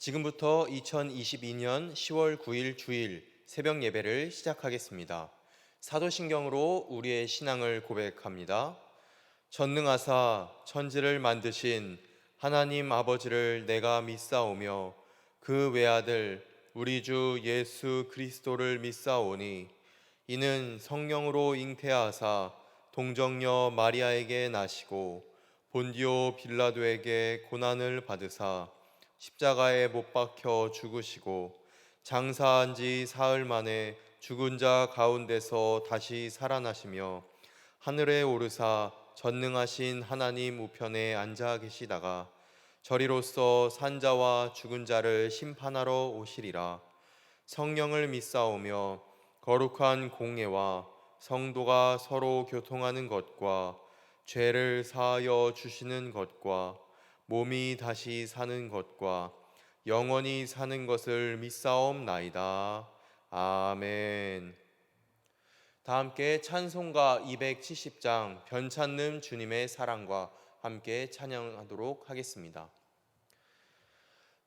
지금부터 2022년 10월 9일 주일 새벽 예배를 시작하겠습니다. 사도신경으로 우리의 신앙을 고백합니다. 전능하사 천지를 만드신 하나님 아버지를 내가 믿사오며 그 외아들 우리 주 예수 그리스도를 믿사오니 이는 성령으로 잉태하사 동정녀 마리아에게 나시고 본디오 빌라도에게 고난을 받으사 십자가에 못 박혀 죽으시고 장사한 지 사흘 만에 죽은 자 가운데서 다시 살아나시며 하늘에 오르사 전능하신 하나님 우편에 앉아 계시다가 저리로서 산자와 죽은 자를 심판하러 오시리라. 성령을 믿사오며 거룩한 공예와 성도가 서로 교통하는 것과 죄를 사하여 주시는 것과 몸이 다시 사는 것과 영원히 사는 것을 믿사옵나이다. 아멘. 다 함께 찬송가 270장 변찾는 주님의 사랑과 함께 찬양하도록 하겠습니다.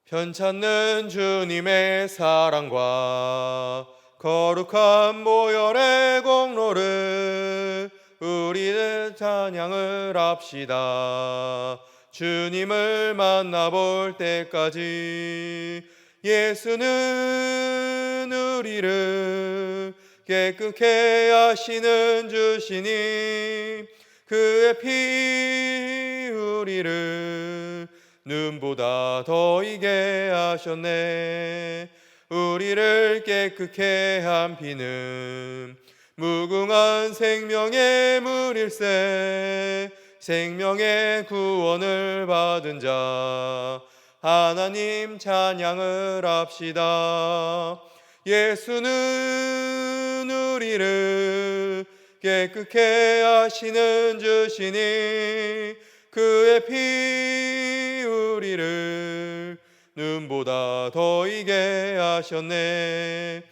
변찾는 주님의 사랑과 거룩한 모열의 공로를 우리는 찬양을 합시다. 주님을 만나볼 때까지 예수는 우리를 깨끗게 하시는 주시니 그의 피 우리를 눈보다 더 이게 하셨네. 우리를 깨끗게 한 피는 무궁한 생명의 물일세. 생명의 구원을 받은 자 하나님 찬양을 합시다. 예수는 우리를 깨끗게 하시는 주시니 그의 피 우리를 눈보다 더 이게 하셨네.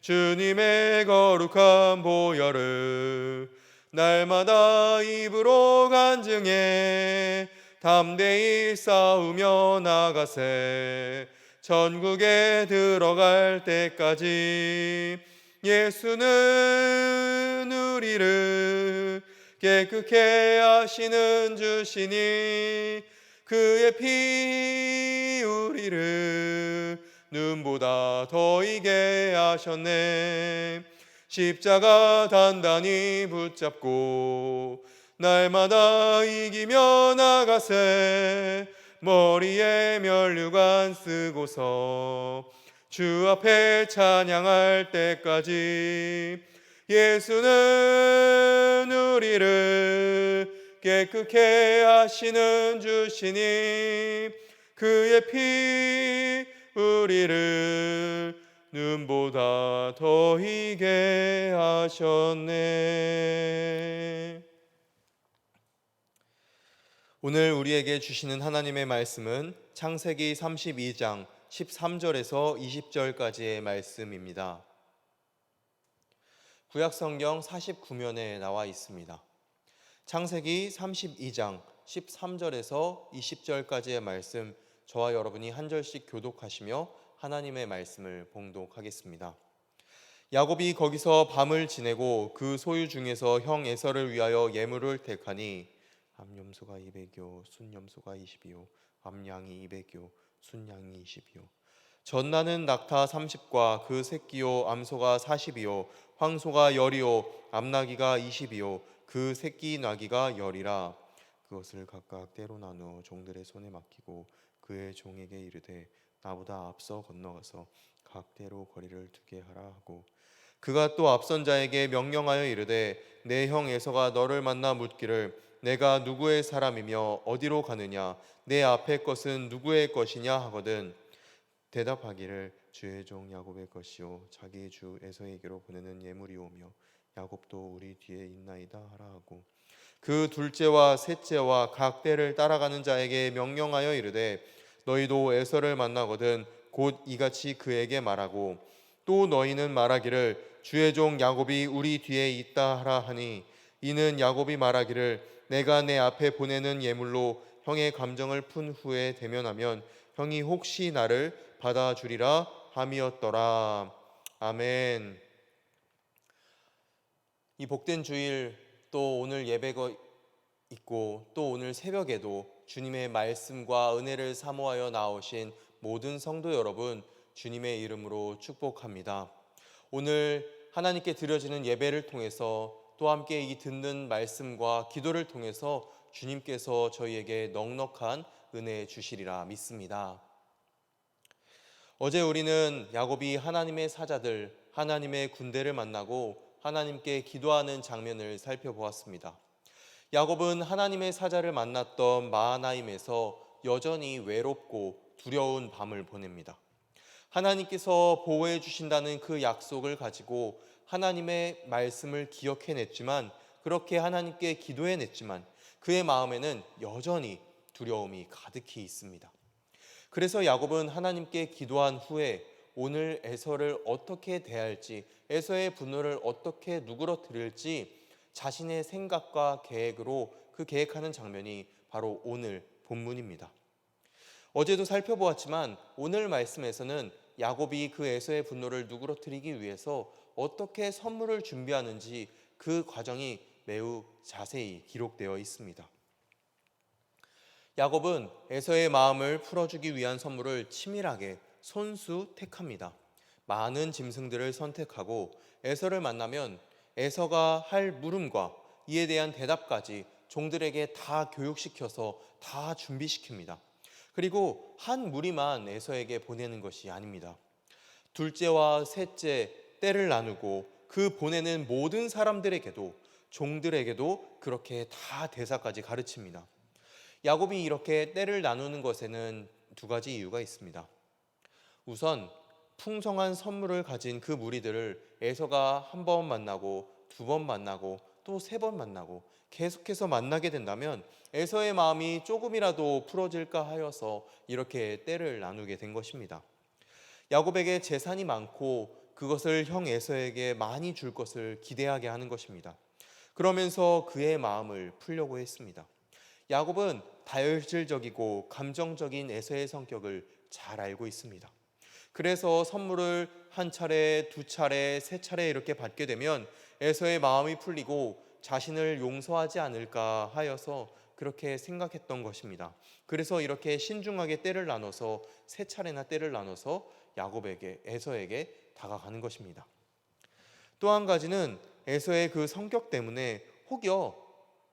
주님의 거룩한 보혈을 날마다 입으로 간증해 담대히 싸우며 나가세. 천국에 들어갈 때까지 예수는 우리를 깨끗게 하시는 주시니 그의 피 우리를 눈보다 더 이게 하셨네. 십자가 단단히 붙잡고 날마다 이기며 나가세. 머리에 면류관 쓰고서 주 앞에 찬양할 때까지 예수는 우리를 깨끗게 하시는 주시니 그의 피 우리를 눈보다 더 희게 하셨네. 오늘 우리에게 주시는 하나님의 말씀은 창세기 32장 13절에서 20절까지의 말씀입니다. 구약성경 49면에 나와 있습니다. 창세기 32장 13절에서 20절까지의 말씀, 저와 여러분이 한 절씩 교독하시며 하나님의 말씀을 봉독하겠습니다. 야곱이 거기서 밤을 지내고 그 소유 중에서 형 에서를 위하여 예물을 택하니 암염소가 200여, 순염소가 20이요, 암양이 200여, 순양이 20이요. 전나는 낙타 30과 그 새끼요, 암소가 40이요, 황소가 10이요, 암나귀가 20이요, 그 새끼 나귀가 10이라. 그것을 각각 때로 나누어 종들의 손에 맡기고 그의 종에게 이르되 나보다 앞서 건너가서 각대로 거리를 두게 하라 하고, 그가 또 앞선 자에게 명령하여 이르되 내 형 에서가 너를 만나 묻기를 내가 누구의 사람이며 어디로 가느냐, 내 앞에 것은 누구의 것이냐 하거든 대답하기를 주의 종 야곱의 것이요 자기 주 에서에게로 보내는 예물이오며 야곱도 우리 뒤에 있나이다 하라 하고, 그 둘째와 셋째와 각 때를 따라가는 자에게 명령하여 이르되 너희도 에서를 만나거든 곧 이같이 그에게 말하고, 또 너희는 말하기를 주의 종 야곱이 우리 뒤에 있다 하라 하니, 이는 야곱이 말하기를 내가 내 앞에 보내는 예물로 형의 감정을 푼 후에 대면하면 형이 혹시 나를 받아주리라 함이었더라. 아멘. 이 복된 주일, 또 오늘 예배가 있고 또 오늘 새벽에도 주님의 말씀과 은혜를 사모하여 나오신 모든 성도 여러분, 주님의 이름으로 축복합니다. 오늘 하나님께 드려지는 예배를 통해서 또 함께 이 듣는 말씀과 기도를 통해서 주님께서 저희에게 넉넉한 은혜 주시리라 믿습니다. 어제 우리는 야곱이 하나님의 사자들, 하나님의 군대를 만나고 하나님께 기도하는 장면을 살펴보았습니다. 야곱은 하나님의 사자를 만났던 마하나임에서 여전히 외롭고 두려운 밤을 보냅니다. 하나님께서 보호해 주신다는 그 약속을 가지고 하나님의 말씀을 기억해냈지만, 그렇게 하나님께 기도해냈지만 그의 마음에는 여전히 두려움이 가득히 있습니다. 그래서 야곱은 하나님께 기도한 후에 오늘 에서를 어떻게 대할지, 에서의 분노를 어떻게 누그러뜨릴지 자신의 생각과 계획으로 그 계획하는 장면이 바로 오늘 본문입니다. 어제도 살펴보았지만 오늘 말씀에서는 야곱이 그 에서의 분노를 누그러뜨리기 위해서 어떻게 선물을 준비하는지 그 과정이 매우 자세히 기록되어 있습니다. 야곱은 에서의 마음을 풀어주기 위한 선물을 치밀하게 손수 택합니다. 많은 짐승들을 선택하고 에서를 만나면 에서가 할 물음과 이에 대한 대답까지 종들에게 다 교육시켜서 다 준비시킵니다. 그리고 한 무리만 에서에게 보내는 것이 아닙니다. 둘째와 셋째 때를 나누고 그 보내는 모든 사람들에게도, 종들에게도 그렇게 다 대사까지 가르칩니다. 야곱이 이렇게 때를 나누는 것에는 두 가지 이유가 있습니다. 우선 풍성한 선물을 가진 그 무리들을 에서가 한 번 만나고 두 번 만나고 또 세 번 만나고 계속해서 만나게 된다면 에서의 마음이 조금이라도 풀어질까 하여서 이렇게 때를 나누게 된 것입니다. 야곱에게 재산이 많고 그것을 형 에서에게 많이 줄 것을 기대하게 하는 것입니다. 그러면서 그의 마음을 풀려고 했습니다. 야곱은 다혈질적이고 감정적인 에서의 성격을 잘 알고 있습니다. 그래서 선물을 한 차례, 두 차례, 세 차례 이렇게 받게 되면 에서의 마음이 풀리고 자신을 용서하지 않을까 하여서 그렇게 생각했던 것입니다. 그래서 이렇게 신중하게 때를 나눠서 세 차례나 때를 나눠서 야곱에게, 에서에게 다가가는 것입니다. 또 한 가지는 에서의 그 성격 때문에 혹여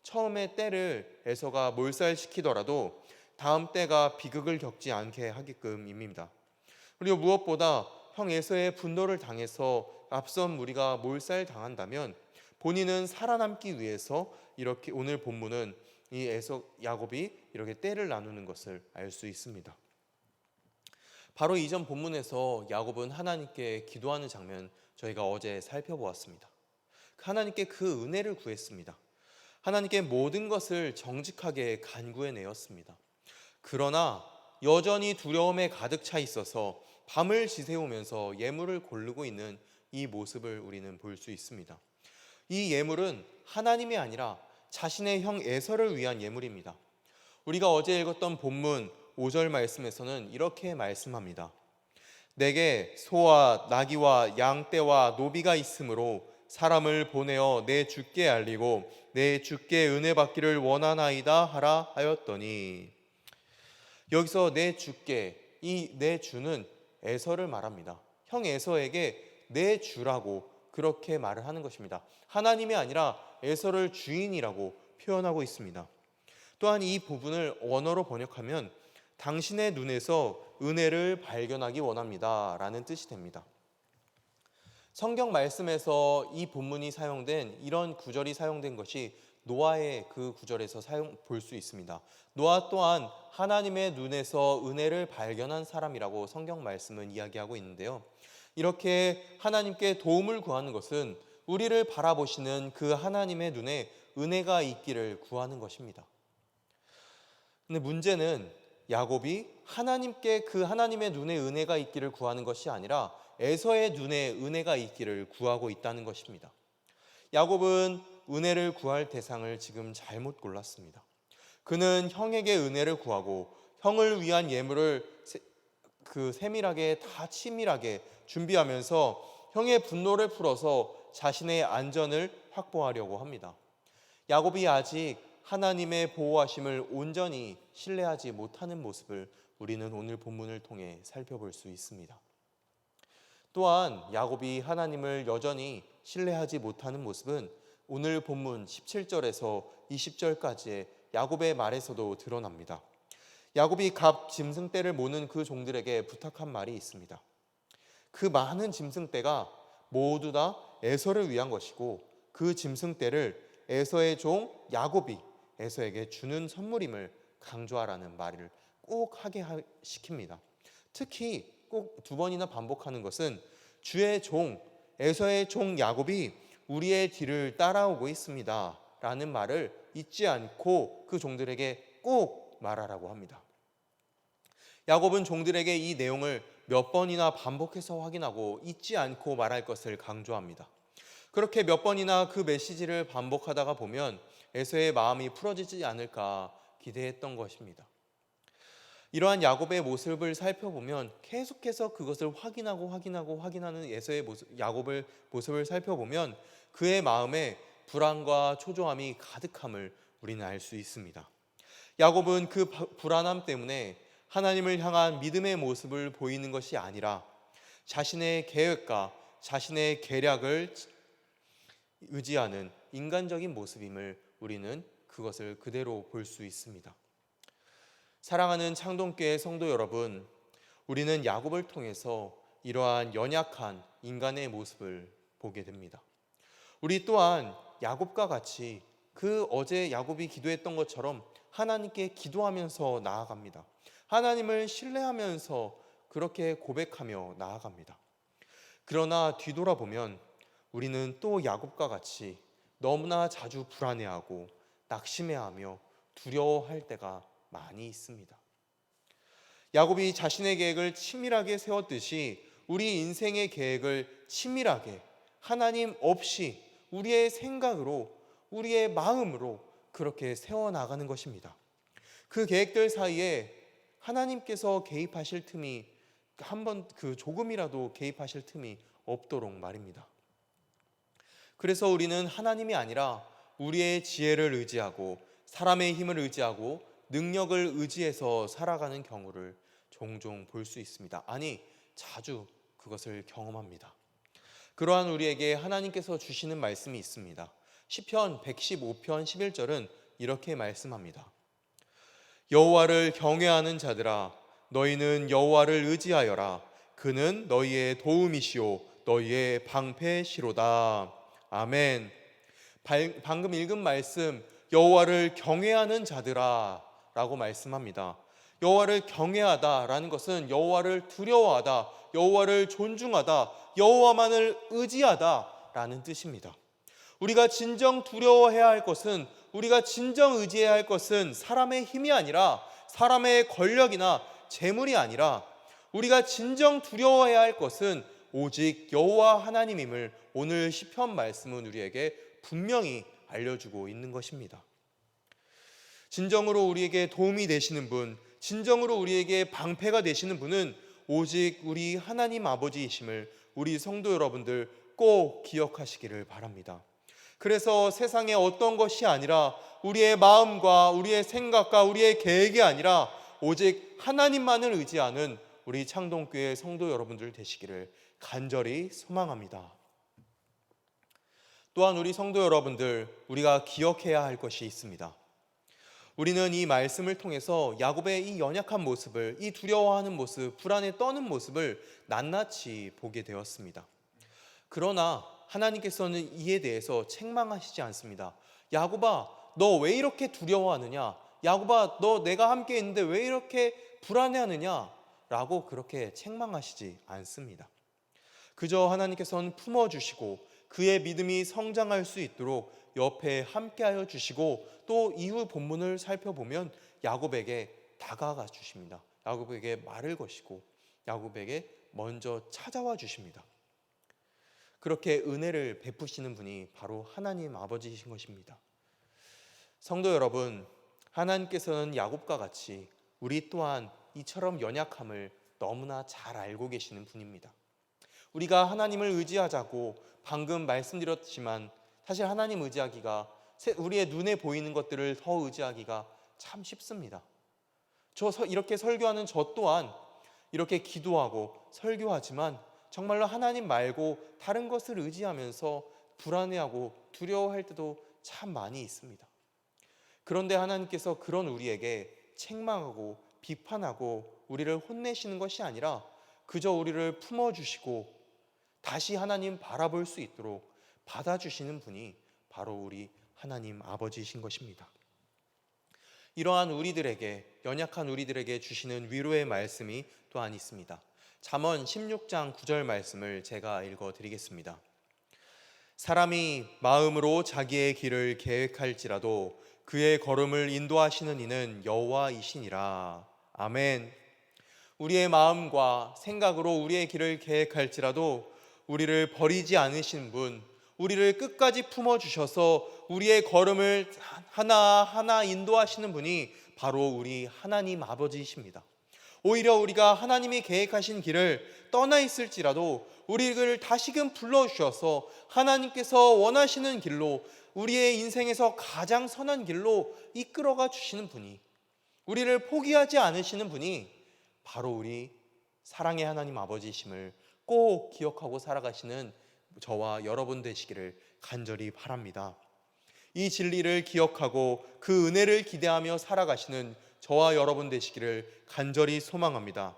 처음에 때를 에서가 몰살시키더라도 다음 때가 비극을 겪지 않게 하게끔입니다. 그리고 무엇보다 형 에서의 분노를 당해서 앞선 무리가 몰살당한다면 본인은 살아남기 위해서 이렇게 오늘 본문은 이 에서 야곱이 이렇게 때를 나누는 것을 알 수 있습니다. 바로 이전 본문에서 야곱은 하나님께 기도하는 장면 저희가 어제 살펴보았습니다. 하나님께 그 은혜를 구했습니다. 하나님께 모든 것을 정직하게 간구해내었습니다. 그러나 여전히 두려움에 가득 차 있어서 밤을 지새우면서 예물을 고르고 있는 이 모습을 우리는 볼 수 있습니다. 이 예물은 하나님이 아니라 자신의 형 에서를 위한 예물입니다. 우리가 어제 읽었던 본문 5절 말씀에서는 이렇게 말씀합니다. 내게 소와 나귀와 양떼와 노비가 있으므로 사람을 보내어 내 주께 알리고 내 주께 은혜 받기를 원하나이다 하라 하였더니, 여기서 내 주께, 이 내 주는 에서를 말합니다. 형 에서에게 내 주라고 그렇게 말을 하는 것입니다. 하나님이 아니라 에서를 주인이라고 표현하고 있습니다. 또한 이 부분을 원어로 번역하면 당신의 눈에서 은혜를 발견하기 원합니다 라는 뜻이 됩니다. 성경 말씀에서 이 본문이 사용된, 이런 구절이 사용된 것이 노아의 그 구절에서 볼 수 있습니다. 노아 또한 하나님의 눈에서 은혜를 발견한 사람이라고 성경 말씀은 이야기하고 있는데요. 이렇게 하나님께 도움을 구하는 것은 우리를 바라보시는 그 하나님의 눈에 은혜가 있기를 구하는 것입니다. 근데 문제는 야곱이 하나님께 그 하나님의 눈에 은혜가 있기를 구하는 것이 아니라 에서의 눈에 은혜가 있기를 구하고 있다는 것입니다. 야곱은 은혜를 구할 대상을 지금 잘못 골랐습니다. 그는 형에게 은혜를 구하고 형을 위한 예물을 세밀하게 다 치밀하게 준비하면서 형의 분노를 풀어서 자신의 안전을 확보하려고 합니다. 야곱이 아직 하나님의 보호하심을 온전히 신뢰하지 못하는 모습을 우리는 오늘 본문을 통해 살펴볼 수 있습니다. 또한 야곱이 하나님을 여전히 신뢰하지 못하는 모습은 오늘 본문 17절에서 20절까지의 야곱의 말에서도 드러납니다. 야곱이 갑 짐승떼를 모는 그 종들에게 부탁한 말이 있습니다. 그 많은 짐승떼가 모두 다 에서를 위한 것이고 그 짐승떼를 에서의 종 야곱이 에서에게 주는 선물임을 강조하라는 말을 꼭 하게 시킵니다. 특히 꼭 2번이나 반복하는 것은 주의 종 에서의 종 야곱이 우리의 뒤를 따라오고 있습니다 라는 말을 잊지 않고 그 종들에게 꼭 말하라고 합니다. 야곱은 종들에게 이 내용을 몇 번이나 반복해서 확인하고 잊지 않고 말할 것을 강조합니다. 그렇게 몇 번이나 그 메시지를 반복하다가 보면 에서의 마음이 풀어지지 않을까 기대했던 것입니다. 이러한 야곱의 모습을 살펴보면 계속해서 그것을 확인하는 에서의 야곱의 모습을 살펴보면 그의 마음에 불안과 초조함이 가득함을 우리는 알 수 있습니다. 야곱은 그 불안함 때문에 하나님을 향한 믿음의 모습을 보이는 것이 아니라 자신의 계획과 자신의 계략을 의지하는 인간적인 모습임을 우리는 그것을 그대로 볼 수 있습니다. 사랑하는 창동교회 성도 여러분, 우리는 야곱을 통해서 이러한 연약한 인간의 모습을 보게 됩니다. 우리 또한 야곱과 같이 그 어제 야곱이 기도했던 것처럼 하나님께 기도하면서 나아갑니다. 하나님을 신뢰하면서 그렇게 고백하며 나아갑니다. 그러나 뒤돌아보면 우리는 또 야곱과 같이 너무나 자주 불안해하고 낙심해하며 두려워할 때가 많이 있습니다. 야곱이 자신의 계획을 치밀하게 세웠듯이 우리 인생의 계획을 치밀하게 하나님 없이 우리의 생각으로 우리의 마음으로 그렇게 세워나가는 것입니다. 그 계획들 사이에 하나님께서 개입하실 틈이 조금이라도 개입하실 틈이 없도록 말입니다. 그래서 우리는 하나님이 아니라 우리의 지혜를 의지하고 사람의 힘을 의지하고 능력을 의지해서 살아가는 경우를 종종 볼 수 있습니다. 아니, 자주 그것을 경험합니다. 그러한 우리에게 하나님께서 주시는 말씀이 있습니다. 시편 115편 11절은 이렇게 말씀합니다. 여호와를 경외하는 자들아, 너희는 여호와를 의지하여라. 그는 너희의 도움이시오 너희의 방패시로다. 아멘. 방금 읽은 말씀, 여호와를 경외하는 자들아 라고 말씀합니다. 여호와를 경외하다라는 것은 여호와를 두려워하다, 여호와를 존중하다, 여호와만을 의지하다라는 뜻입니다. 우리가 진정 두려워해야 할 것은, 우리가 진정 의지해야 할 것은 사람의 힘이 아니라, 사람의 권력이나 재물이 아니라, 우리가 진정 두려워해야 할 것은 오직 여호와 하나님임을 오늘 시편 말씀은 우리에게 분명히 알려주고 있는 것입니다. 진정으로 우리에게 도움이 되시는 분, 진정으로 우리에게 방패가 되시는 분은 오직 우리 하나님 아버지이심을 우리 성도 여러분들 꼭 기억하시기를 바랍니다. 그래서 세상의 어떤 것이 아니라, 우리의 마음과 우리의 생각과 우리의 계획이 아니라 오직 하나님만을 의지하는 우리 창동교회 성도 여러분들 되시기를 간절히 소망합니다. 또한 우리 성도 여러분들, 우리가 기억해야 할 것이 있습니다. 우리는 이 말씀을 통해서 야곱의 이 연약한 모습을, 이 두려워하는 모습, 불안에 떠는 모습을 낱낱이 보게 되었습니다. 그러나 하나님께서는 이에 대해서 책망하시지 않습니다. 야곱아, 너 왜 이렇게 두려워하느냐? 야곱아, 너 내가 함께 있는데 왜 이렇게 불안해하느냐? 라고 그렇게 책망하시지 않습니다. 그저 하나님께서는 품어주시고 그의 믿음이 성장할 수 있도록 옆에 함께하여 주시고, 또 이후 본문을 살펴보면 야곱에게 다가가 주십니다. 야곱에게 말을 거시고 야곱에게 먼저 찾아와 주십니다. 그렇게 은혜를 베푸시는 분이 바로 하나님 아버지이신 것입니다. 성도 여러분, 하나님께서는 야곱과 같이 우리 또한 이처럼 연약함을 너무나 잘 알고 계시는 분입니다. 우리가 하나님을 의지하자고 방금 말씀드렸지만 사실 하나님 의지하기가, 우리의 눈에 보이는 것들을 더 의지하기가 참 쉽습니다. 이렇게 설교하는 저 또한 이렇게 기도하고 설교하지만 정말로 하나님 말고 다른 것을 의지하면서 불안해하고 두려워할 때도 참 많이 있습니다. 그런데 하나님께서 그런 우리에게 책망하고 비판하고 우리를 혼내시는 것이 아니라 그저 우리를 품어주시고 다시 하나님 바라볼 수 있도록 받아주시는 분이 바로 우리 하나님 아버지이신 것입니다. 이러한 우리들에게, 연약한 우리들에게 주시는 위로의 말씀이 또한 있습니다. 잠언 16장 9절 말씀을 제가 읽어드리겠습니다. 사람이 마음으로 자기의 길을 계획할지라도 그의 걸음을 인도하시는 이는 여호와이시니라. 아멘. 우리의 마음과 생각으로 우리의 길을 계획할지라도 우리를 버리지 않으신 분, 우리를 끝까지 품어주셔서 우리의 걸음을 하나하나 인도하시는 분이 바로 우리 하나님 아버지이십니다. 오히려 우리가 하나님이 계획하신 길을 떠나 있을지라도 우리를 다시금 불러주셔서 하나님께서 원하시는 길로, 우리의 인생에서 가장 선한 길로 이끌어가 주시는 분이, 우리를 포기하지 않으시는 분이 바로 우리 사랑의 하나님 아버지이심을 꼭 기억하고 살아가시는 저와 여러분 되시기를 간절히 바랍니다. 이 진리를 기억하고 그 은혜를 기대하며 살아가시는 저와 여러분 되시기를 간절히 소망합니다.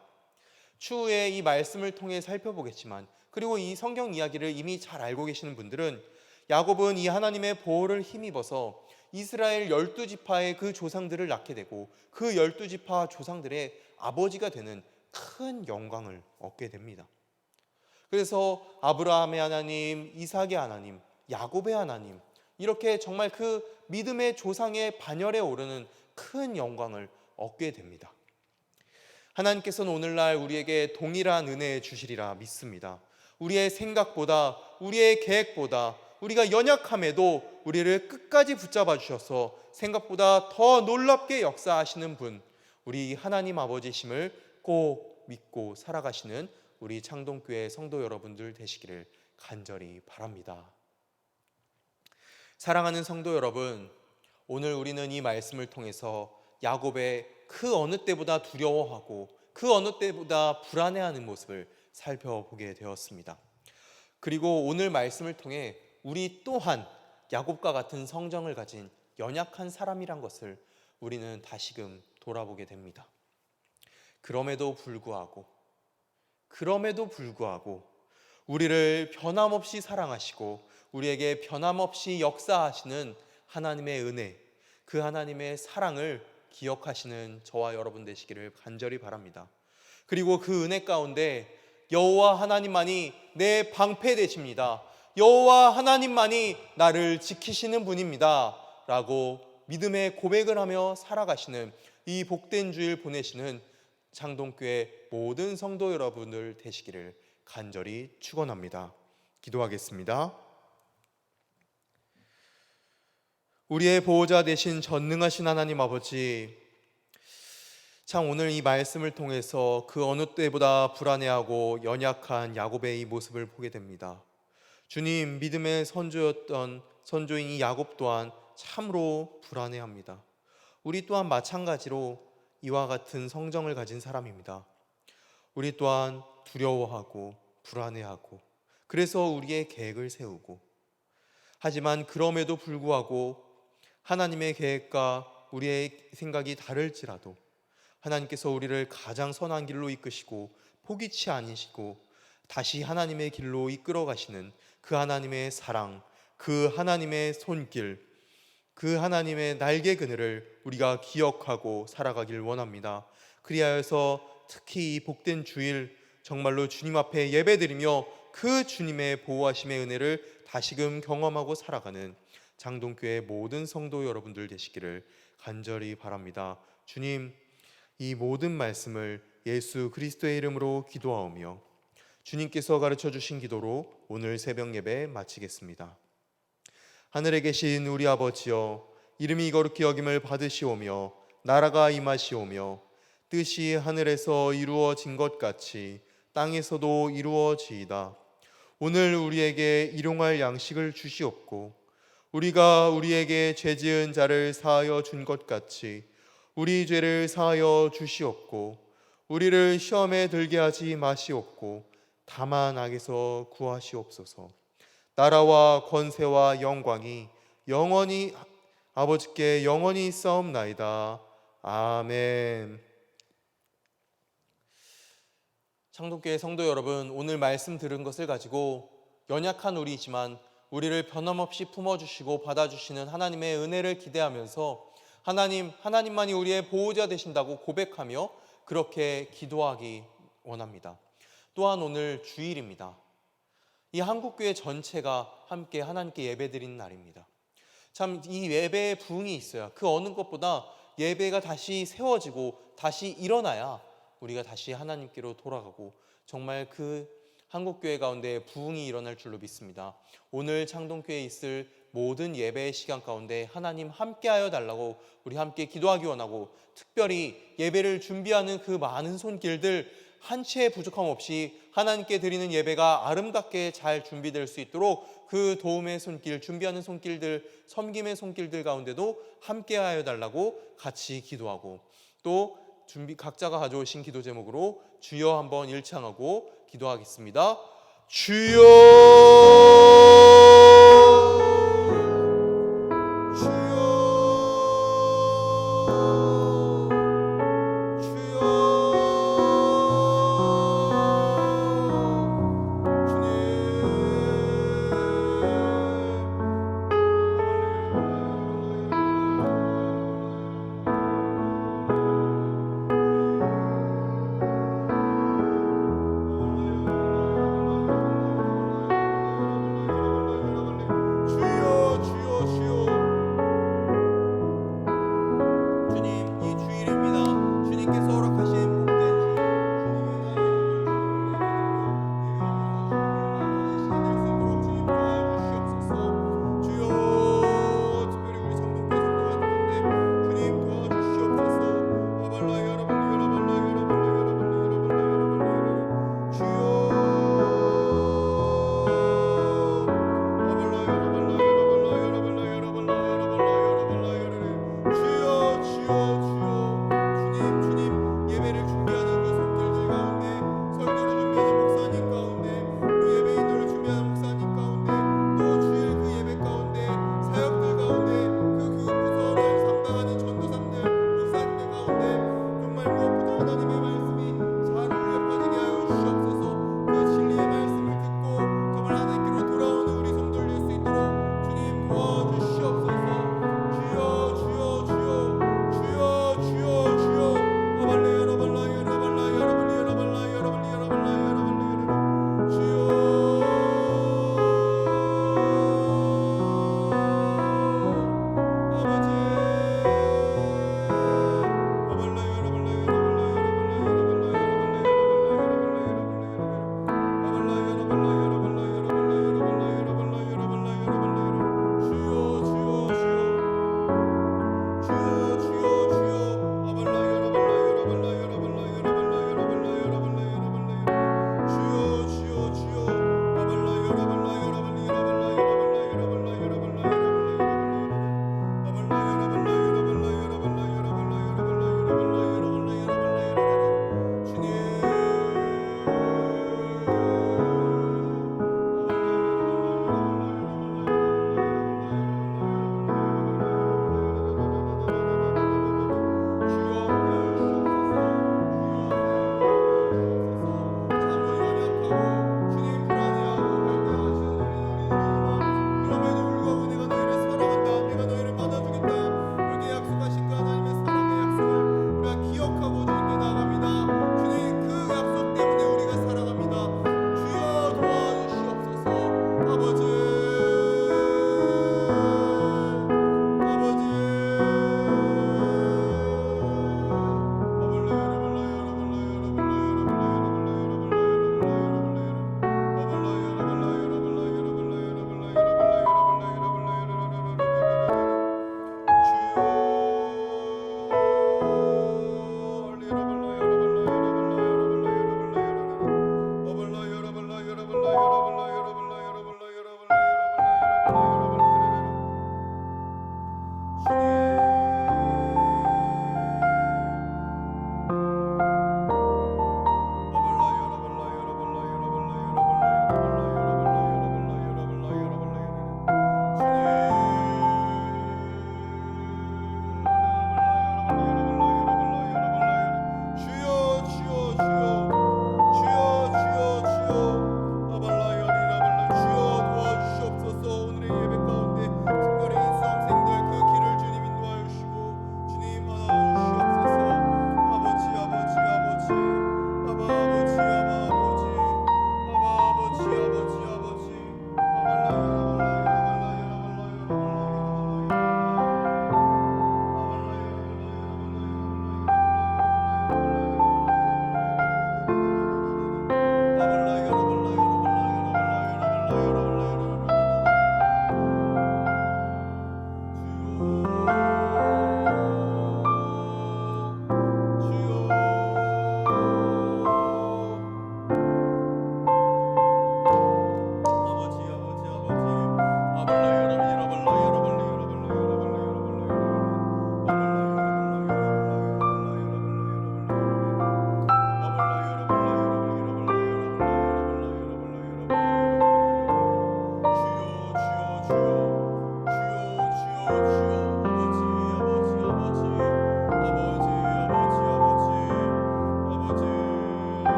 추후에 이 말씀을 통해 살펴보겠지만, 그리고 이 성경 이야기를 이미 잘 알고 계시는 분들은 야곱은 이 하나님의 보호를 힘입어서 이스라엘 12지파의 그 조상들을 낳게 되고 그 12지파 조상들의 아버지가 되는 큰 영광을 얻게 됩니다. 그래서 아브라함의 하나님, 이삭의 하나님, 야곱의 하나님, 이렇게 정말 그 믿음의 조상의 반열에 오르는 큰 영광을 얻게 됩니다. 하나님께서는 오늘날 우리에게 동일한 은혜 주시리라 믿습니다. 우리의 생각보다, 우리의 계획보다, 우리가 연약함에도 우리를 끝까지 붙잡아 주셔서 생각보다 더 놀랍게 역사하시는 분, 우리 하나님 아버지심을 꼭 믿고 살아가시는 우리 창동교회 성도 여러분들 되시기를 간절히 바랍니다. 사랑하는 성도 여러분, 오늘 우리는 이 말씀을 통해서 야곱의 그 어느 때보다 두려워하고 그 어느 때보다 불안해하는 모습을 살펴보게 되었습니다. 그리고 오늘 말씀을 통해 우리 또한 야곱과 같은 성정을 가진 연약한 사람이란 것을 우리는 다시금 돌아보게 됩니다. 그럼에도 불구하고 우리를 변함없이 사랑하시고 우리에게 변함없이 역사하시는 하나님의 은혜, 그 하나님의 사랑을 기억하시는 저와 여러분 되시기를 간절히 바랍니다. 그리고 그 은혜 가운데 여호와 하나님만이 내 방패 되십니다. 여호와 하나님만이 나를 지키시는 분입니다 라고 믿음의 고백을 하며 살아가시는 이 복된 주일 보내시는 창동교회 모든 성도 여러분들 되시기를 간절히 축원합니다. 기도하겠습니다. 우리의 보호자 되신 전능하신 하나님 아버지, 참 오늘 이 말씀을 통해서 그 어느 때보다 불안해하고 연약한 야곱의 이 모습을 보게 됩니다. 주님, 믿음의 선조였던 선조인 이 야곱 또한 참으로 불안해합니다. 우리 또한 마찬가지로 이와 같은 성정을 가진 사람입니다. 우리 또한 두려워하고 불안해하고 그래서 우리의 계획을 세우고, 하지만 그럼에도 불구하고 하나님의 계획과 우리의 생각이 다를지라도 하나님께서 우리를 가장 선한 길로 이끄시고 포기치 않으시고 다시 하나님의 길로 이끌어 가시는 그 하나님의 사랑, 그 하나님의 손길, 그 하나님의 날개 그늘을 우리가 기억하고 살아가길 원합니다. 그리하여서 특히 이 복된 주일 정말로 주님 앞에 예배드리며 그 주님의 보호하심의 은혜를 다시금 경험하고 살아가는 장동교회 모든 성도 여러분들 되시기를 간절히 바랍니다. 주님, 이 모든 말씀을 예수 그리스도의 이름으로 기도하오며 주님께서 가르쳐 주신 기도로 오늘 새벽 예배 마치겠습니다. 하늘에 계신 우리 아버지여, 이름이 거룩히 여김을 받으시오며 나라가 임하시오며 뜻이 하늘에서 이루어진 것 같이 땅에서도 이루어지이다. 오늘 우리에게 일용할 양식을 주시옵고 우리가 우리에게 죄 지은 자를 사하여 준 것 같이 우리 죄를 사하여 주시옵고 우리를 시험에 들게 하지 마시옵고 다만 악에서 구하시옵소서. 나라와 권세와 영광이 영원히 아버지께 영원히 있사옵나이다. 아멘. 창동교회 성도 여러분, 오늘 말씀 들은 것을 가지고 연약한 우리지만 우리를 변함없이 품어주시고 받아주시는 하나님의 은혜를 기대하면서 하나님만이 우리의 보호자 되신다고 고백하며 그렇게 기도하기 원합니다. 또한 오늘 주일입니다. 이 한국교회 전체가 함께 하나님께 예배드리는 날입니다. 참 이 예배의 부흥이 있어요. 그 어느 것보다 예배가 다시 세워지고 다시 일어나야 우리가 다시 하나님께로 돌아가고 정말 그 한국교회 가운데 부흥이 일어날 줄로 믿습니다. 오늘 창동교회에 있을 모든 예배의 시간 가운데 하나님 함께하여 달라고 우리 함께 기도하기 원하고, 특별히 예배를 준비하는 그 많은 손길들 한 채의 부족함 없이 하나님께 드리는 예배가 아름답게 잘 준비될 수 있도록 그 도움의 손길, 준비하는 손길들, 섬김의 손길들 가운데도 함께하여 달라고 같이 기도하고, 또 각자가 가져오신 기도 제목으로 주여 한번 일창하고 기도하겠습니다. 주여, 주여, 주여, 하나님의 말씀이